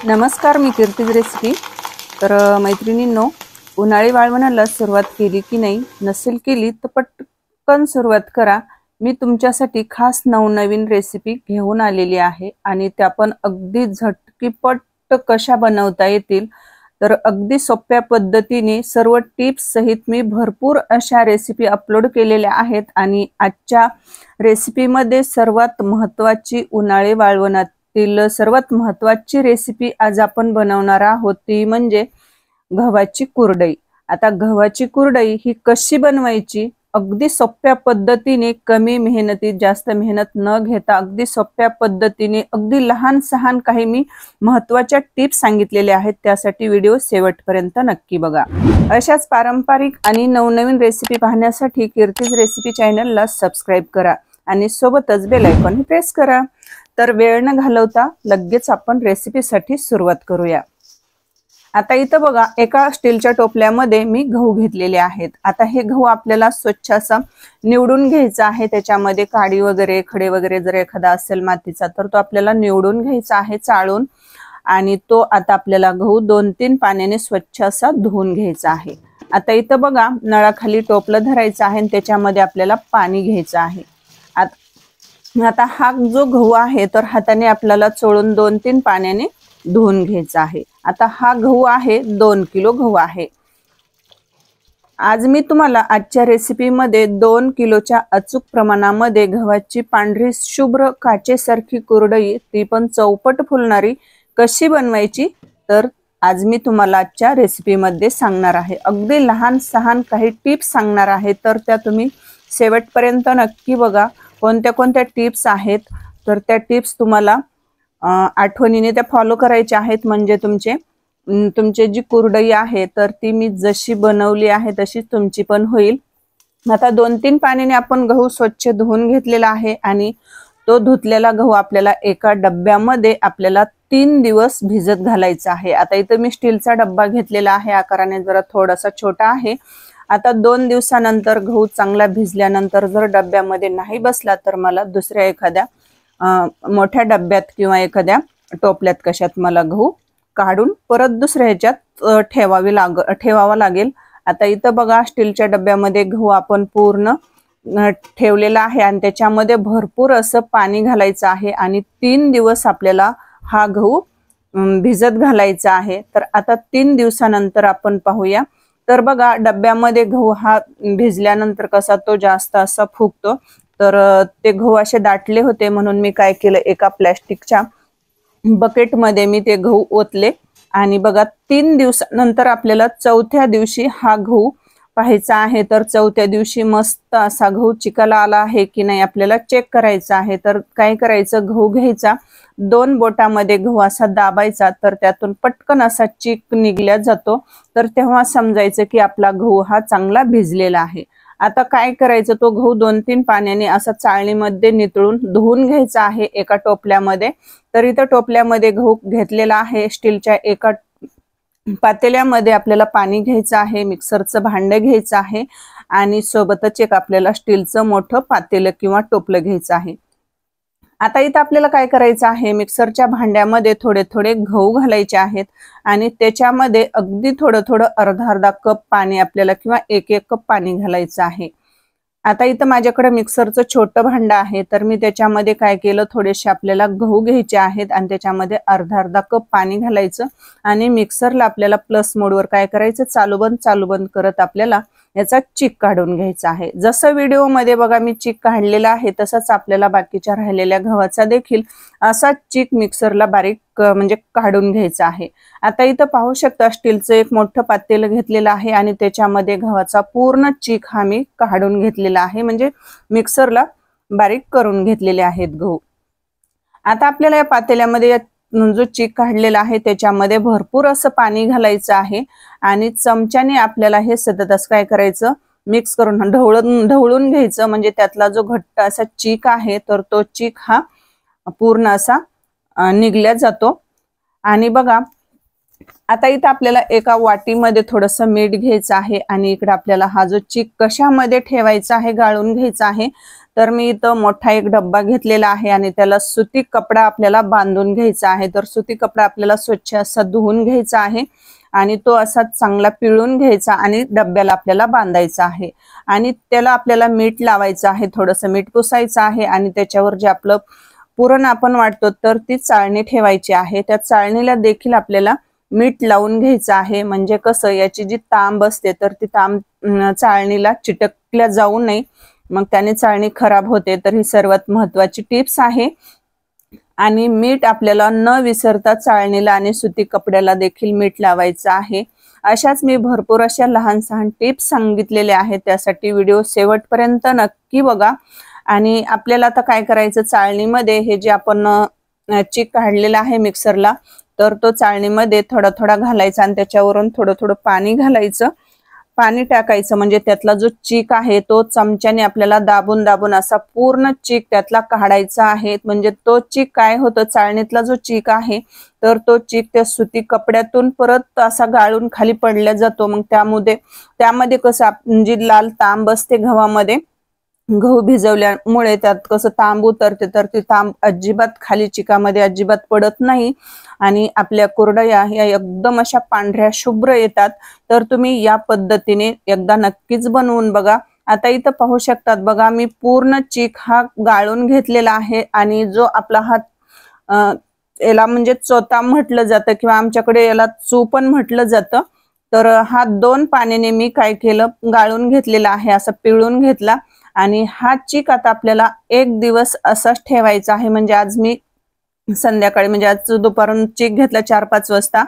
नमस्कार, मी कीर्तीज रेसिपी। तर मैत्रिणींनो, उन्हाळी वाळवणाला सुरुवात केली की नाही, नसेल केली तर पटकन सुरुवात करा। मी तुमच्यासाठी खास नवनवीन रेसिपी घेऊन आलेली आहे आणि त्या पण अगदी झटकीपट कशा बनवता येतील। तर अगदी सोप्या पद्धतीने सर्व टिप्स सहित मी भरपूर अशा रेसिपी अपलोड केलेल्या आहेत आणि आजच्या रेसिपीमध्ये सर्वात महत्त्वाची उन्हाळी वाळवणातील सर्वात महत्त्वाची रेसिपी आज आपण बनवणार आहोत, ती म्हणजे गव्हाची कुरडई। आता गव्हाची कुरडई ही कशी बनवायची, अगदी सोप्या पद्धतीने, कमी मेहनतीत, जास्त मेहनत न घेता अगदी सोप्या पद्धतीने, अगदी लहान सहान काही मी महत्त्वाच्या टिप्स सांगितलेले आहेत। त्यासाठी व्हिडिओ शेवटपर्यंत नक्की बघा। अशाच पारंपरिक आणि नवनवीन रेसिपी पाहण्यासाठी कीर्तीज रेसिपी चॅनलला सबस्क्राइब करा आणि सोबतच बेल आयकॉन प्रेस करा। तर वेळ न घालवता लगेच आपण रेसिपीसाठी सुरुवात करूया। आता इथं बघा, एका स्टीलच्या टोपल्यामध्ये मी गहू घेतलेले आहेत। आता हे गहू आपल्याला स्वच्छ असा निवडून घ्यायचा आहे। त्याच्यामध्ये काडी वगैरे, खडे वगैरे जर एखादा असेल मातीचा तर तो आपल्याला निवडून घ्यायचा आहे चाळून। आणि तो आता आपल्याला गहू 2-3 पाण्याने स्वच्छ असा धुवून घ्यायचा आहे। आता इथं बघा, नळाखाली टोपलं धरायचं आहे आणि त्याच्यामध्ये आपल्याला पाणी घ्यायचं आहे। आता हा जो गहू आहे तर हाताने आपल्याला चोळून 2-3 पाण्याने धुवून घ्यायचा आहे। आता हा गहू आहे 2 किलो गहू आहे। आज मी तुम्हाला आजच्या रेसिपीमध्ये 2 किलोच्या अचूक प्रमाणामध्ये गव्हाची पांढरी शुभ्र काचेसारखी कुरडई, ती पण चौपट फुलणारी, कशी बनवायची तर आज मी तुम्हाला आजच्या रेसिपीमध्ये सांगणार आहे। अगदी लहान सहान काही टिप्स सांगणार आहे, तर त्या तुम्ही शेवटपर्यंत नक्की बघा। कोणत्या कोणत्या टिप्स आहेत तर त्या टिप्स तुम्हाला आठवणीने त्या फॉलो करायच्या आहेत, म्हणजे तुमची जी कुरडई आहे तर ती मी जशी बनवली आहे तशीच तुमची पण होईल। आता 2-3 पाण्याने आपण गहू स्वच्छ धुवून घेतलेला आहे आणि तो धुतलेला गहू आपल्याला एका डब्यामध्ये आपल्याला 3 दिवस भिजत घालायचा आहे। आता इथं मी स्टीलचा डब्बा घेतलेला आहे, आकाराने जरा थोडासा छोटा आहे। आता 2 दिवसानंतर गहू चांगला भिजल्यानंतर जर डब्यामध्ये नाही बसला तर मला दुसऱ्या एखाद्या मोठ्या डब्यात किंवा एखाद्या टोपल्यात कशात मला गहू काढून परत दुसऱ्या ह्याच्यात ठेवावा लागेल। आता इथं बघा, स्टीलच्या डब्यामध्ये गहू आपण पूर्ण ठेवलेला आहे आणि त्याच्यामध्ये भरपूर असं पाणी घालायचं आहे आणि 3 दिवस आपल्याला हा गहू भिजत घालायचा आहे। तर आता 3 दिवसानंतर आपण पाहूया। तर बघा, डब्यामध्ये गहू हा भिजल्यानंतर कसा तो जास्त असा फुगतो, तर ते गहू असे दाटले होते म्हणून मी काय केलं, एका प्लॅस्टिकच्या बकेटमध्ये मी ते गहू ओतले आणि बघा 3 दिवसानंतर आपल्याला चौथ्या दिवशी हा गहू पाहायचा आहे। तर चौथ्या दिवशी मस्त असा गहू चिकाला आला आहे की नाही आपल्याला चेक करायचा आहे। तर काय करायचं, गहू घ्यायचा, 2 बोटामध्ये गहू असा दाबायचा, तर त्यातून पटकन असा चीक निघल्या जातो, तर तेव्हा समजायचं की आपला गहू हा चांगला भिजलेला आहे। आता काय करायचं, तो गहू 2-3 पाण्याने असा चाळणीमध्ये नितळून धुवून घ्यायचा आहे एका टोपल्यामध्ये। तर इथं टोपल्यामध्ये गहू घेतलेला आहे। स्टीलच्या एका पातेल्यामध्ये आपल्याला पाणी घ्यायचं आहे, मिक्सरचं भांडं घ्यायचं आहे आणि सोबतच एक आपल्याला स्टीलचं मोठं पातेलं किंवा टोपलं घ्यायचं आहे। आता इथं आपल्याला काय करायचं आहे, मिक्सरच्या भांड्यामध्ये थोडे थोडे गहू घालायचे आहेत आणि त्याच्यामध्ये अगदी थोडं थोडं अर्धा कप पाणी आपल्याला किंवा 1 कप पाणी घालायचं आहे। आता इथं माझ्याकडे मिक्सरचं छोटं भांडं आहे, तर मी त्याच्यामध्ये काय केलं, थोडेसे आपल्याला गहू घ्यायचे आहेत आणि त्याच्यामध्ये अर्धा कप पाणी घालायचं आणि मिक्सरला आपल्याला प्लस मोडवर काय करायचं, चालू बंद करत आपल्याला याचा चीक काढून घ्यायचा आहे। जसं व्हिडिओमध्ये बघा मी चीक काढलेला आहे, तसंच आपल्याला बाकीच्या राहिलेल्या गव्हाचा देखील असा चीक मिक्सरला बारीक म्हणजे काढून घ्यायचा आहे। आता इथं पाहू शकता, स्टीलचं एक मोठं पातेलं घेतलेलं आहे आणि त्याच्यामध्ये गव्हाचा पूर्ण चीक हा मी काढून घेतलेला आहे, म्हणजे मिक्सरला बारीक करून घेतलेले आहेत गहू। आता आपल्याला या पातेल्यामध्ये जो चीक काढलेला आहे त्याच्यामध्ये भरपूर असं पाणी घालायचं आहे आणि चमच्याने आपल्याला हे सतत असं काय करायचं, मिक्स करून ढवळून घ्यायचं, म्हणजे त्यातला जो घट्ट असा चीक आहे तर तो चीक हा पूर्ण असा निघल्या जातो। आणि बघा, आता इथं आपल्याला एका वाटीमध्ये थोडंसं मीठ घ्यायचं आहे आणि इकडे आपल्याला हा जो चीक कशामध्ये ठेवायचा आहे, गाळून घ्यायचा आहे, तर मी इथं मोठा एक डब्बा घेतलेला आहे आणि त्याला सुती कपडा आपल्याला बांधून घ्यायचा आहे। तर सुती कपडा आपल्याला स्वच्छ असा धुवून घ्यायचा आहे आणि तो असा चांगला पिळून घ्यायचा आणि डब्याला आपल्याला बांधायचा आहे आणि त्याला आपल्याला मीठ लावायचं आहे, थोडंसं मीठ पुसायचं आहे आणि त्याच्यावर जे आपलं पुरण आपण वाटतो तर ती चाळणी ठेवायची आहे। त्या चाळणीला देखील आपल्याला मीठ लावून घ्यायचं आहे, म्हणजे कसं याची जी तांब असते तर ती तांब चाळणीला चिटकल्या जाऊ नये, मग त्याने चाळणी खराब होते। तर ही सर्वात महत्त्वाची टिप्स आहे आणि मीठ आपल्याला न विसरता चाळणीला आणि सुती कपड्याला देखील मीठ लावायचं आहे। अशाच मी भरपूर अशा लहान सहान टिप्स सांगितलेल्या आहेत, त्यासाठी व्हिडिओ शेवटपर्यंत नक्की बघा। आणि आपल्याला आता काय करायचं, चाळणीमध्ये हे जे आपण चीक काढलेला आहे मिक्सरला तर तो चाळणीमध्ये थोडा थोडा घालायचा आणि त्याच्यावरून थोडं थोडं पाणी घालायचं, पाणी टाकायचं, म्हणजे त्यातला जो चीक आहे तो चमच्याने आपल्याला दाबून दाबून असा पूर्ण चीक त्यातला काढायचा आहे। म्हणजे तो चीक काय होतं, चाळणीतला जो चीक आहे तर तो चीक त्या सुती कपड्यातून परत असा गाळून खाली पडला जातो। मग त्यामध्ये कसं जी लाल तांब असते गव्हामध्ये, गहू भिजवल्यामुळे त्यात कसं तांब उतरते तर ती तांब अजिबात खाली चिकामध्ये अजिबात पडत नाही आणि आपल्या कुरडया ह्या एकदम अशा पांढऱ्या शुभ्र येतात। तर तुम्ही या पद्धतीने एकदा नक्कीच बनवून बघा। आता इथं पाहू शकतात बघा, मी पूर्ण चीक हा गाळून घेतलेला आहे आणि जो आपला हा याला म्हणजे चोथा म्हटलं जातं किंवा आमच्याकडे याला चू पण म्हटलं जातं। तर हा 2 पाण्याने मी काय केलं, गाळून घेतलेला आहे, असं पिळून घेतला आणि हा चीक आता आपल्याला 1 दिवस असाच ठेवायचा आहे। म्हणजे आज मी संध्याकाळी म्हणजे आज दुपारून चीक घेतला 4-5 वाजता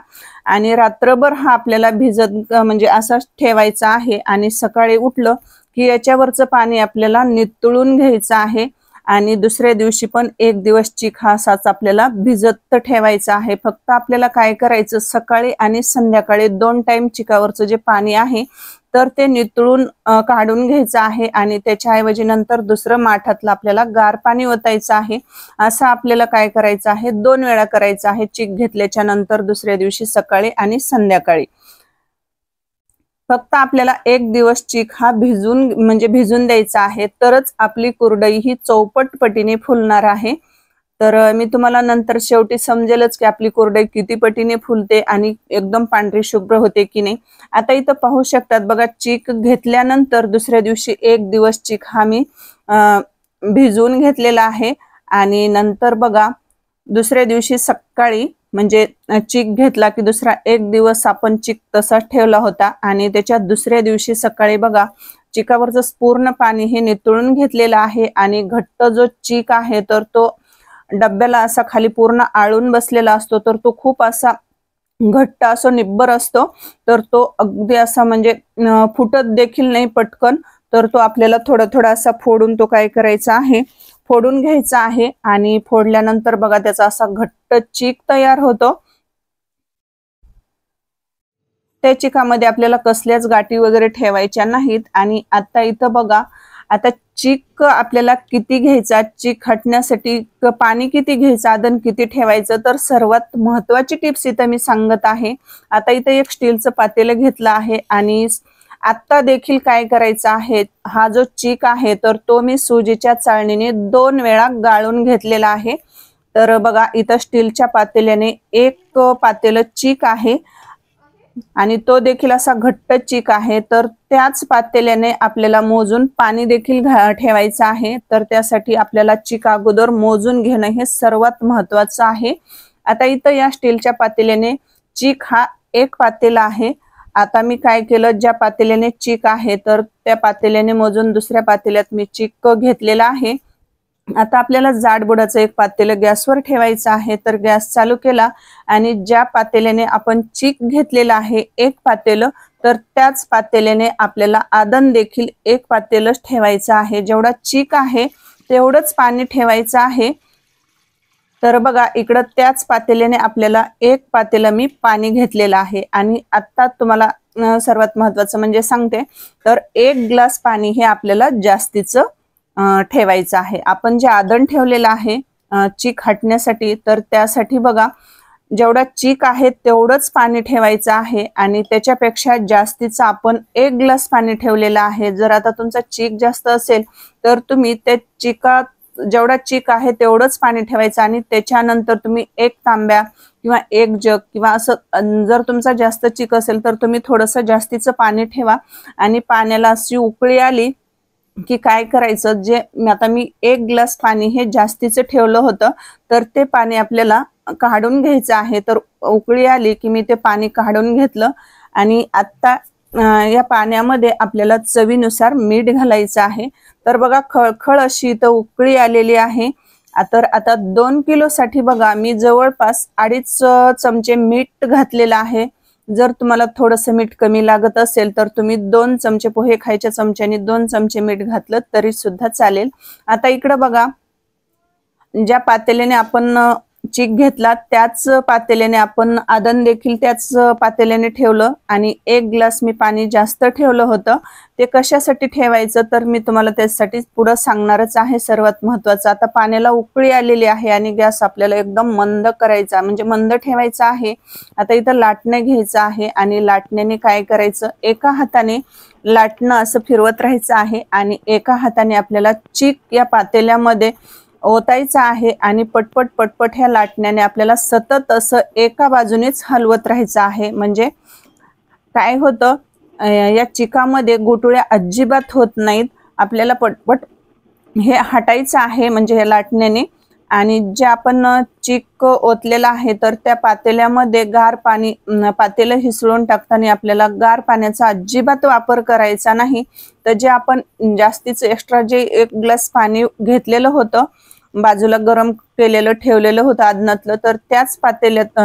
आणि रात्रभर हा आपल्याला भिजत म्हणजे असाच ठेवायचा आहे आणि सकाळी उठलं की याच्यावरचं पाणी आपल्याला नितळून घ्यायचं आहे आणि दुसऱ्या दिवशी पण 1 दिवस चीक हा असाच आपल्याला भिजत ठेवायचा आहे। फक्त आपल्याला काय करायचं, सकाळी आणि संध्याकाळी 2 टाइम चिकावरचं जे पाणी आहे तर ते नितळून काढून घ्यायचं आहे आणि त्याच्याऐवजी नंतर दुसरं माठातलं आपल्याला गार पाणी ओतायचं आहे। असं आपल्याला काय करायचं आहे, 2 वेळा करायचं आहे, चीक घेतल्याच्या नंतर दुसऱ्या दिवशी सकाळी आणि संध्याकाळी। फक्त आपल्याला 1 दिवस चीक हा भिजून द्यायचा आहे, तरच आपली कुरडई ही चौपट पटीने फुलणार आहे। तर मी तुम्हाला नंतर शेवटी समजेलच की आपली कुरडई किती पटीने फुलते आणि एकदम पांढरी शुभ्र होते की नाही। आता इथं पाहू शकतात बघा, चीक घेतल्यानंतर दुसऱ्या दिवशी 1 दिवस चीक हा मी भिजवून घेतलेला आहे आणि नंतर बघा दुसऱ्या दिवशी सकाळी म्हणजे चीक घेतला की दुसरा 1 दिवस आपण चीक तसाच ठेवला होता आणि त्याच्या दुसऱ्या दिवशी सकाळी बघा चिकावरचं पूर्ण पाणी हे नितळून घेतलेलं आहे आणि घट्ट जो चीक आहे तर तो डब्याला असा खाली पूर्ण आळून बसलेला असतो, तर तो खूप असा घट्ट असो निब्बर असतो, तर तो अगदी असा म्हणजे फुटत देखील नाही पटकन। तर तो आपल्याला थोडा थोडा असा फोडून तो काय करायचा आहे, फोडून घ्यायचा आहे आणि फोडल्यानंतर बघा त्याचा असा घट्ट चीक तयार होतो। त्या चिकामध्ये आपल्याला कसल्याच गाठी वगैरे ठेवायच्या नाहीत। आणि आता इथं बघा, आता चीक आपल्याला किती घ्यायचा, चीक हटण्यासाठी पाणी किती घ्यायचं, आदन किती ठेवायचं, तर सर्वात महत्त्वाची टिप्स इथं मी सांगत आहे। आता इथं एक स्टीलचं पातेलं घेतलं आहे आणि आता देखील काय करायचं आहे, हा जो चीक आहे तर तो मी सुजीच्या चाळणीने 2 वेळा गाळून घेतलेला आहे। तर बघा इथं स्टीलच्या पातेल्याने 1 पातेलं चीक आहे आणि तो देखील असा घट्ट चीक आहे। तर त्याच पातेल्याने आपल्याला मोजून पाणी देखील ठेवायचं आहे। तर त्यासाठी आपल्याला चीक अगोदर मोजून घेणं हे सर्वात महत्त्वाचं आहे। आता इथं या स्टीलच्या पातेल्याने चीक हा 1 पातेला आहे। आता मी काय केलं, ज्या पातेल्याने चीक आहे तर त्या पातेल्याने मोजून दुसऱ्या पातेल्यात मी चीक घेतलेला आहे। आता आपल्याला जाडबुडाचं एक पातेलं गॅसवर ठेवायचं आहे। तर गॅस चालू केला आणि ज्या पातेल्याने आपण चीक घेतलेला आहे 1 पातेलं, तर त्याच पातेल्याने आपल्याला आदन देखील 1 पातेलंच ठेवायचं आहे। जेवढा चीक आहे तेवढंच पाणी ठेवायचं आहे। तर बघा इकडं त्याच पातेल्याने आपल्याला 1 पातेलं मी पाणी घेतलेलं आहे आणि आता तुम्हाला सर्वात महत्त्वाचं म्हणजे सांगते, तर 1 ग्लास पाणी हे आपल्याला जास्तीचं ठेवायचं आहे। आपण जे आदन ठेवलेलं आहे चीक हटण्यासाठी, तर त्यासाठी बघा जेवढा चीक आहे तेवढंच पाणी ठेवायचं आहे आणि त्याच्यापेक्षा जास्तीचं आपण 1 ग्लास पाणी ठेवलेलं आहे। जर आता तुमचा चीक जास्त असेल तर तुम्ही त्या चिकात जेवढा चीक आहे तेवढंच पाणी ठेवायचं आणि त्याच्यानंतर तुम्ही 1 तांब्या किंवा 1 जग किंवा असं जर तुमचा जास्त चीक असेल तर तुम्ही थोडंसं जास्तीचं पाणी ठेवा आणि पाण्याला अशी उकळी आली की काय करायचं, जे आता मी 1 ग्लास पाणी हे जास्तीचं ठेवलं होतं तर ते पाणी आपल्याला काढून घ्यायचं आहे। तर उकळी आली की मी ते पाणी काढून घेतलं आणि आता या पाण्यामध्ये आपल्याला चवीनुसार मीठ घालायचं आहे। तर बघा खळखळ अशी इथं उकळी आलेली आहे। तर आता 2 किलो साठी बघा मी जवळपास 2.5 चमचे मीठ घातलेलं आहे। जर तुम्हाला थोडंसं मीठ कमी लागत असेल तर तुम्ही 2 चमचे, पोहे खायच्या चमच्याने 2 चमचे मीठ घातलं तरी सुद्धा चालेल। आता इकडे बघा, ज्या पातेल्याने आपण चीक घेतला त्याच पातेल्याने आपण आदन देखील त्याच पातेल्याने ठेवलं आणि 1 ग्लास मी पाणी जास्त ठेवलं होतं। ते कशासाठी ठेवायचं तर मी तुम्हाला त्यासाठी पुढे सांगणारच आहे। सर्वात महत्त्वाचं, आता पाण्याला उकळी आलेली आहे आणि गॅस आपल्याला एकदम मंद करायचा, म्हणजे मंद ठेवायचा आहे। आता इथं लाटणं घ्यायचं आहे आणि लाटण्याने काय करायचं, एका हाताने लाटणं असं फिरवत राहायचं आहे आणि एका हाताने आपल्याला चीक या पातेल्यामध्ये ओतायचा आहे आणि पटपट पटपट ह्या लाटण्याने आपल्याला सतत असं एका बाजूनेच हलवत राहायचं आहे। म्हणजे काय होतं, या चिकामध्ये गुटळ्या अजिबात होत नाहीत। आपल्याला पटपट हे हटायचं आहे म्हणजे या लाटण्याने। आणि जे आपण चीक ओतलेला आहे तर त्या पातेल्यामध्ये गार पाणी, पातेलं हिसळून टाकताना आपल्याला गार पाण्याचा अजिबात वापर करायचा नाही। तर जे आपण जास्तीचं एक्स्ट्रा जे 1 ग्लास पाणी घेतलेलं होतं, बाजूला गरम केलेलं ठेवलेलं होतं आदनातलं, तर त्याच पातेल्यात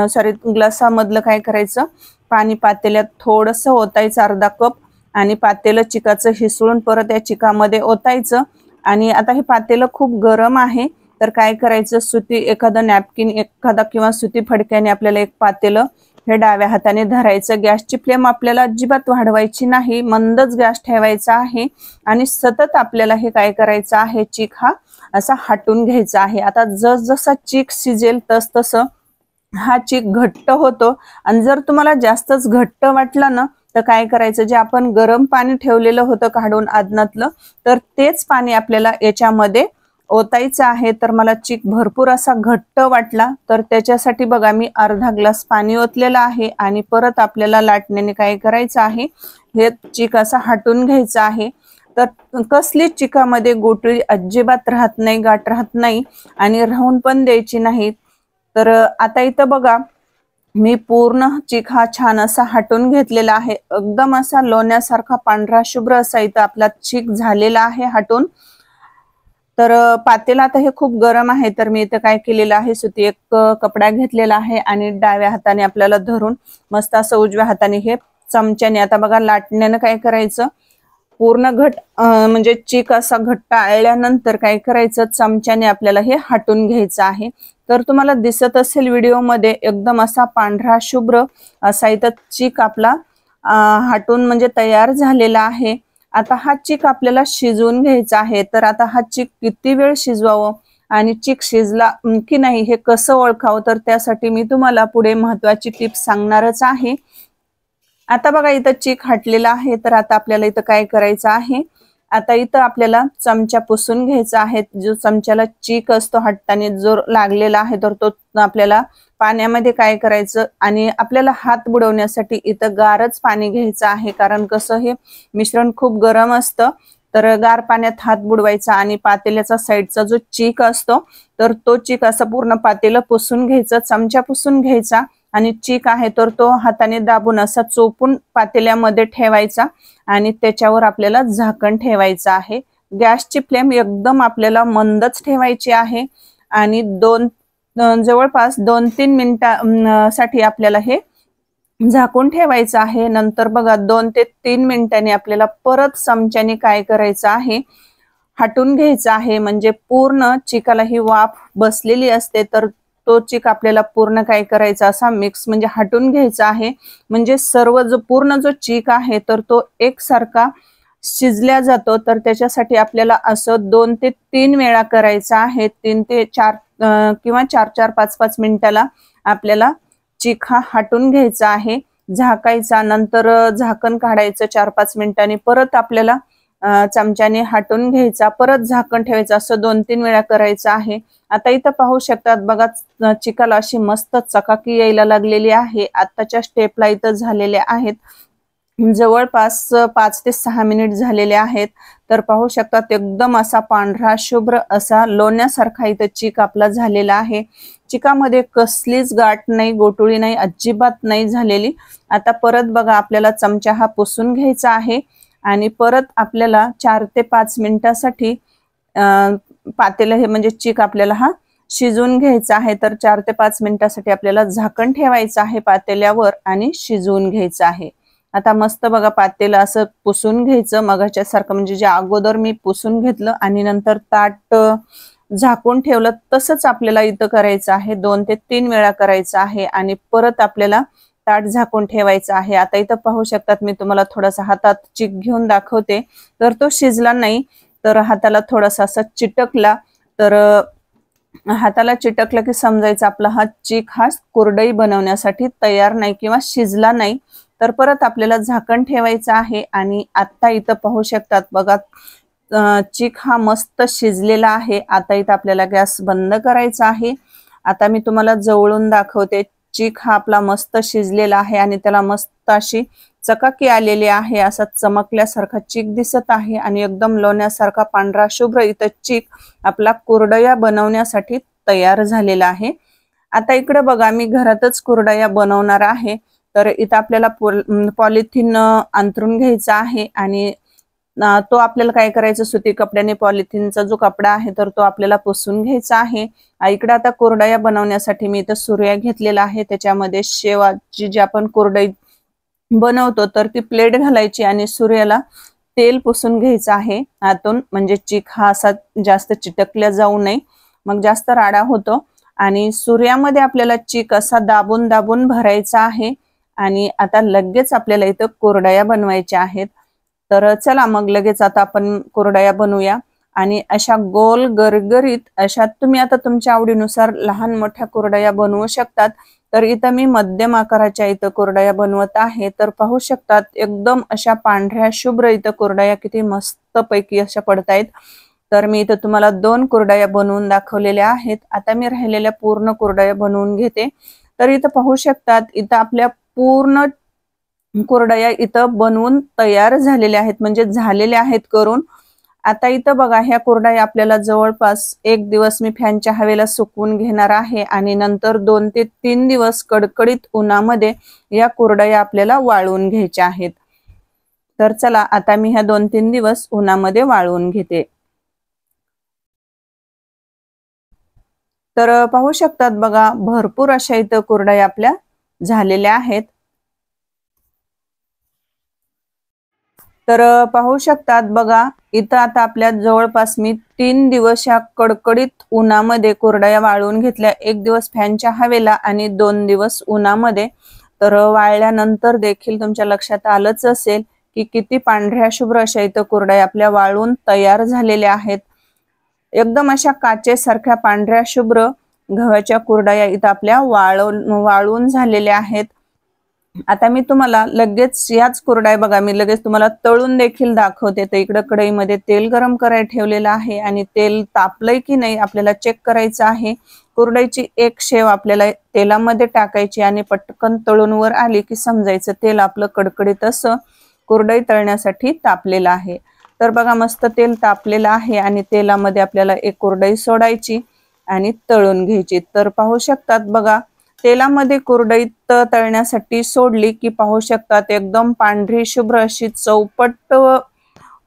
ग्लासामधलं काय करायचं, पाणी पातेल्यात थोडंसं ओतायचं, अर्धा कप, आणि पातेलं चिकाचं हिसळून परत या चिकामध्ये ओतायचं। आणि आता हे पातेलं खूप गरम आहे तर काय करायचं, सुती एखादा नॅपकिन, एखादा किंवा सुती फडक्याने आपल्याला एक पातेलं हे डाव्या हाताने धरायचं। गॅसची फ्लेम आपल्याला अजिबात वाढवायची नाही, मंदच गॅस ठेवायचा आहे आणि सतत आपल्याला हे काय करायचं आहे, चीक हा असा हटून घ्यायचा आहे। आता जसजसा चीक शिजेल तसतसं हा चीक घट्ट होतो आणि जर तुम्हाला जास्तच घट्ट वाटलं ना तर काय करायचं, जे आपण गरम पाणी ठेवलेलं होतं काढून आदनातलं, तर तेच पाणी आपल्याला याच्यामध्ये ओतायचं आहे। तर मला चीक भरपूर असा घट्ट वाटला तर त्याच्यासाठी बघा मी अर्धा ग्लास पाणी ओतलेलं आहे आणि परत आपल्याला लाटण्याने काय करायचं आहे, हे चीक असा हटून घ्यायचं आहे। तर कसली चिकामध्ये गोटळी अजिबात राहत नाही, गाठ राहत नाही आणि राहून पण द्यायची नाही। तर आता इथं बघा मी पूर्ण चीक हा छान असा हटून घेतलेला आहे। एकदम असा लोण्यासारखा पांढरा शुभ्र असा इथं आपला चीक झालेला आहे हटून। तर पातेला आता हे खूप गरम आहे तर मी इथं काय केलेलं आहे, सुती एक कपडा घेतलेला आहे आणि डाव्या हाताने आपल्याला धरून मस्त असं उजव्या हाताने हे चमच्याने, आता बघा लाटण्यानं काय करायचं, पूर्ण म्हणजे चीक असा घट्ट आळल्यानंतर काय करायचं, चमच्याने आपल्याला हे हटून घ्यायचं आहे। तर तुम्हाला दिसत असेल व्हिडिओमध्ये एकदम असा पांढरा शुभ्र असा इथं चीक आपला हटून म्हणजे तयार झालेला आहे। आता हा चीक आपल्याला शिजवून घ्यायचा आहे। तर आता हा चीक किती वेळ शिजवावं आणि चीक शिजला की नाही हे कसं ओळखावं, तर त्यासाठी मी तुम्हाला पुढे महत्त्वाची टिप्स सांगणारच आहे। आता बघा इथं चीक हटलेला आहे तर आता आपल्याला इथं काय करायचं आहे, आता इथं आपल्याला चमचा पुसून घ्यायचा आहे। जो चमच्याला चीक असतो हटताना जो लागलेला आहे तर तो आपल्याला पाण्यामध्ये काय करायचं, आणि आपल्याला हात बुडवण्यासाठी इथं गारच पाणी घ्यायचं आहे, कारण कसं हे मिश्रण खूप गरम असतं। तर गार पाण्यात हात बुडवायचा आणि पातेल्याचा साईडचा जो चीक असतो तर तो चीक असं पूर्ण पातेलं पुसून घ्यायचं, चमचा पुसून घ्यायचा आणि चीक आहे तर तो हाताने दाबून असा चोपून पातेल्यामध्ये ठेवायचा आणि त्याच्यावर आपल्याला झाकण ठेवायचं आहे। गॅसची फ्लेम एकदम आपल्याला मंदच ठेवायची आहे आणि जवळपास 2-3 मिनिटांसाठी आपल्याला हे झाकून ठेवायचं आहे। नंतर बघा 2 ते 3 मिनिटांनी आपल्याला परत चमच्याने काय करायचं आहे, हटून घ्यायचं आहे। म्हणजे पूर्ण चिकाला ही वाफ बसलेली असते तर तो चीक आपल्याला पूर्ण काय करायचा, असा मिक्स म्हणजे हटून घ्यायचा आहे। म्हणजे सर्व जो पूर्ण जो चीक आहे तर तो एकसारखा शिजल्या जातो। तर त्याच्यासाठी आपल्याला असं 2 ते 3 वेळा करायचं आहे। 3 ते 4 किंवा 4-4, 5-5 मिनिटाला आपल्याला चीक हा हटून घ्यायचा आहे, झाकायचा, नंतर झाकण काढायचं 4-5 मिनिटांनी, परत आपल्याला चमच्याने हटून घ्यायचा, परत झाकण ठेवायचं, असं 2-3 वेळा करायचं आहे। आता इथं पाहू शकतात बघा चिकाला अशी मस्त चकाकी यायला लागलेली आहे। आताच्या स्टेपला इथं झालेल्या आहेत, जवळपास 5 ते 6 मिनिट झालेले आहेत। तर पाहू शकतात एकदम असा पांढरा शुभ्र असा लोण्यासारखा इथं चीक आपला झालेला आहे। चिकामध्ये कसलीच गाठ नाही, गोटुळी नाही, अजिबात नाही झालेली। आता परत बघा आपल्याला चमचा हा पुसून घ्यायचा आहे आणि परत आपल्याला 4 ते 5 मिनिटासाठी पातेलं हे म्हणजे चीक आपल्याला हा शिजवून घ्यायचा आहे। तर 4 ते 5 मिनिटासाठी आपल्याला झाकण ठेवायचं आहे पातेल्यावर आणि शिजवून घ्यायचं आहे। आता मस्त बघा पातेलं असं पुसून घ्यायचं मगाच्या सारखं, म्हणजे जे अगोदर मी पुसून घेतलं आणि नंतर ताट झाकून ठेवलं तसंच आपल्याला इथं करायचं आहे। 2 ते 3 वेळा करायचं आहे आणि परत आपल्याला ताट झाकून ठेवायचं आहे। आता इथं पाहू शकतात मी तुम्हाला थोडासा हातात चीक घेऊन दाखवते, तर तो शिजला नाही, तर हाताला थोडासा असा चिटकला, तर हाताला चिटकलं की समजायचं आपला हा चीक हा कुरडई बनवण्यासाठी तयार नाही किंवा शिजला नाही। तर परत आपल्याला झाकण ठेवायचं आहे आणि आता इथं पाहू शकतात बघा चीक हा मस्त शिजलेला आहे। आता इथं आपल्याला गॅस बंद करायचा आहे। आता मी तुम्हाला जवळून दाखवते, चीक हा आपला मस्त शिजलेला आहे आणि त्याला मस्त अशी चकाकी आलेली आहे, असा चमकल्यासारखा चीक दिसत आहे आणि एकदम लोण्यासारखा पांढरा शुभ्र इथं चीक आपला कुरडया बनवण्यासाठी तयार झालेला आहे। आता इकडे बघा मी घरातच कुरडया बनवणार आहे, तर इथं आपल्याला पॉलिथिन अंथरून घ्यायचा आहे आणि तो आपल्याला काय करायचं, सुती कपड्याने पॉलिथिनचा जो कपडा आहे तर तो आपल्याला पुसून घ्यायचा आहे। इकडे आता कुरडया बनवण्यासाठी मी इथं सुरया घेतलेला आहे, त्याच्यामध्ये शेवाची जी आपण कुरडई बनवतो तर ती प्लेट घालायची आणि सुर्याला तेल पुसून घ्यायचं आहे आतून, म्हणजे चीक हा असा जास्त चिटकल्या जाऊ नये, मग जास्त राडा होतो। आणि सुर्यामध्ये आपल्याला चीक असा दाबून दाबून भरायचा आहे आणि आता लगेच आपल्याला इथं कुरडया बनवायच्या आहेत। तर चला मग लगेच आता आपण कुरडया बनवूया आणि अशा गोल गरगरीत अशा तुम्ही आता तुमच्या आवडीनुसार लहान मोठ्या कुरडया बनवू शकतात। तर इथं मी मध्यम आकाराच्या इथं कुरडया बनवत आहे। तर पाहू शकतात एकदम अशा पांढऱ्या शुभ्र इथं कुरडया किती मस्त पैकी अशा पडतायत। तर मी इथं तुम्हाला 2 कुरडया बनवून दाखवलेल्या आहेत। आता मी राहिलेल्या पूर्ण कुरडया बनवून घेते। तर इथं पाहू शकतात इथं आपल्या पूर्ण कुरडया इथं बनवून तयार झालेल्या आहेत, म्हणजे झालेल्या आहेत करून। आता इथं बघा ह्या कुरडया आपल्याला जवळपास 1 दिवस मी फॅनच्या हवेला सुकवून घेणार आहे आणि नंतर 2 ते 3 दिवस कडकडीत उन्हामध्ये या कुरडया आपल्याला वाळवून घ्यायच्या आहेत। तर चला आता मी ह्या 2-3 दिवस उन्हामध्ये वाळवून घेते। तर पाहू शकतात बघा भरपूर अशा इथं कुरडया आपल्या झालेल्या आहेत। तर पाहू शकतात बघा इथं आता आपल्या जवळपास मी 3 दिवस या कडकडीत उन्हामध्ये कुरडया वाळवून घेतल्या, 1 दिवस फॅनच्या हवेला आणि 2 दिवस उन्हामध्ये। तर वाळल्यानंतर देखील तुमच्या लक्षात आलंच असेल की किती पांढऱ्या शुभ्र अशा इथं कुरडया आपल्या वाळून तयार झालेल्या आहेत। एकदम अशा काचेसारख्या पांढऱ्या शुभ्र गव्हाच्या कुरडया इथं आपल्या वाळून झालेल्या आहेत। आता मी तुम्हाला लगेच याच कुरडया बघा मी लगेच तुम्हाला तळून देखील दाखवते। तर इकडे कढईमध्ये तेल गरम करायला ठेवलेलं आहे आणि तेल तापलंय की नाही आपल्याला चेक करायचं आहे। कुरडईची एक शेव आपल्याला तेलामध्ये टाकायची आणि पटकन तळून वर आली की समजायचं तेल आपलं कडकडीत असं कुरडई तळण्यासाठी तापलेलं आहे। तर बघा मस्त तेल तापलेलं आहे आणि तेलामध्ये आपल्याला एक कुरडई सोडायची आणि तळून घ्यायची। तर पाहू शकतात बघा तेलामध्ये कुरडई तळण्यासाठी सोडली की पाहू शकतात एकदम पांढरी शुभ्र अशी चौपट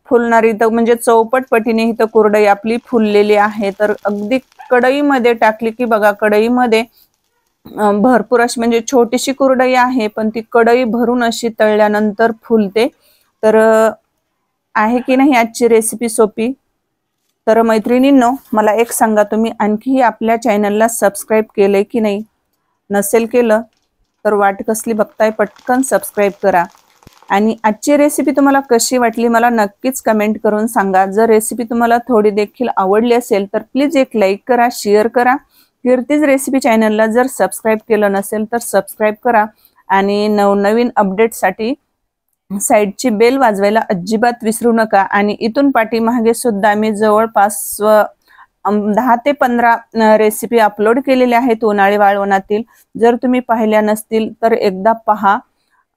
फुलणारी, तर म्हणजे चौपट पटीने ही तर कुरडई आपली फुललेली आहे। तर अगदी कढईमध्ये टाकली की बघा कढईमध्ये भरपूर अशी म्हणजे छोटीशी कुरडई आहे पण ती कढई भरून अशी तळल्यानंतर फुलते। तर आहे की नाही आजची रेसिपी सोपी? तर मैत्रिणींनो मला एक सांगा, तुम्ही आणखी आपल्या चॅनलला सबस्क्राईब केलंय की नाही? नसेल केलं तर वाट कसली बघताय, पटकन सबस्क्राईब करा। आणि आजची रेसिपी तुम्हाला कशी वाटली मला नक्कीच कमेंट करून सांगा। जर रेसिपी तुम्हाला थोडी देखील आवडली असेल तर प्लीज एक लाईक करा, शेअर करा कीर्तीज रेसिपी चॅनलला जर सबस्क्राईब केलं नसेल तर सबस्क्राईब करा आणि नवनवीन अपडेटसाठी साईडची बेल वाजवायला अजिबात विसरू नका। आणि इथून पाठीमागे सुद्धा मी जवळपास 10 ते 15 रेसिपी अपलोड केलेल्या आहेत उन्हाळी वाळवणातील। जर तुम्ही पाहिल्या नसतील तर एकदा पहा।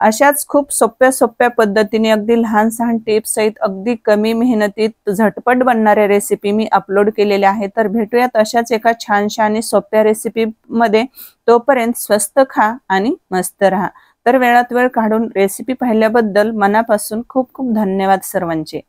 अशाच खूप सोप्या पद्धतीने अगदी लहान सहान टिप्स सहित अगदी कमी मेहनतीत झटपट बनणाऱ्या रेसिपी मी अपलोड केलेल्या आहेत। तर भेटूयात अशाच एका छानशा आणि सोप्या रेसिपी मध्ये। तोपर्यंत स्वस्त खा आणि मस्त राहा। तर वेळात वेळ काढून रेसिपी पाहिल्याबद्दल मनापासून खूप खूप धन्यवाद सर्वांचे।